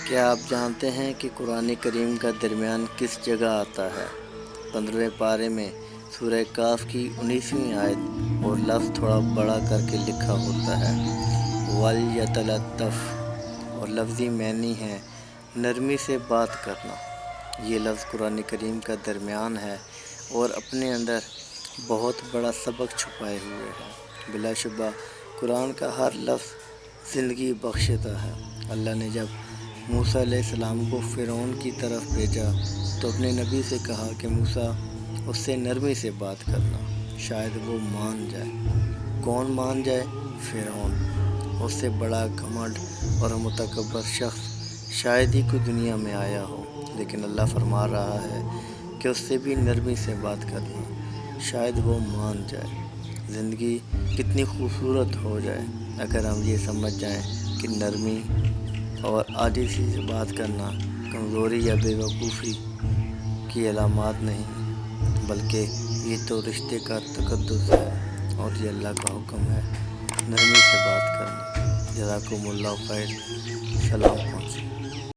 کیا آپ جانتے ہیں کہ قرآن کریم کا درمیان کس جگہ آتا ہے؟ 15ویں پارے میں سورہ کاف کی 19ویں آیت اور لفظ تھوڑا بڑا کر کے لکھا ہوتا ہے وَلْيَتَلَطَّفْ، اور لفظی معنی ہے نرمی سے بات کرنا۔ یہ لفظ قرآن کریم کا درمیان ہے اور اپنے اندر بہت بڑا سبق چھپائے ہوئے ہے۔ بلا شبہ قرآن کا ہر لفظ زندگی بخشتا ہے۔ اللہ نے جب موسیٰ علیہ السلام کو فرعون کی طرف بھیجا تو اپنے نبی سے کہا کہ موسیٰ اس سے نرمی سے بات کرنا، شاید وہ مان جائے۔ کون مان جائے؟ فرعون، اس سے بڑا گھمنڈ اور متکبر شخص شاید ہی کوئی دنیا میں آیا ہو، لیکن اللہ فرما رہا ہے کہ اس سے بھی نرمی سے بات کرنا، شاید وہ مان جائے۔ زندگی کتنی خوبصورت ہو جائے اگر ہم یہ سمجھ جائیں کہ نرمی اور عاجزی سے بات کرنا کمزوری یا بے وقوفی کی علامات نہیں، بلکہ یہ تو رشتے کا تقدس ہے اور یہ اللہ کا حکم ہے نرمی سے بات کرنا۔ جزاکم اللہ خیر، سلام پہنچے۔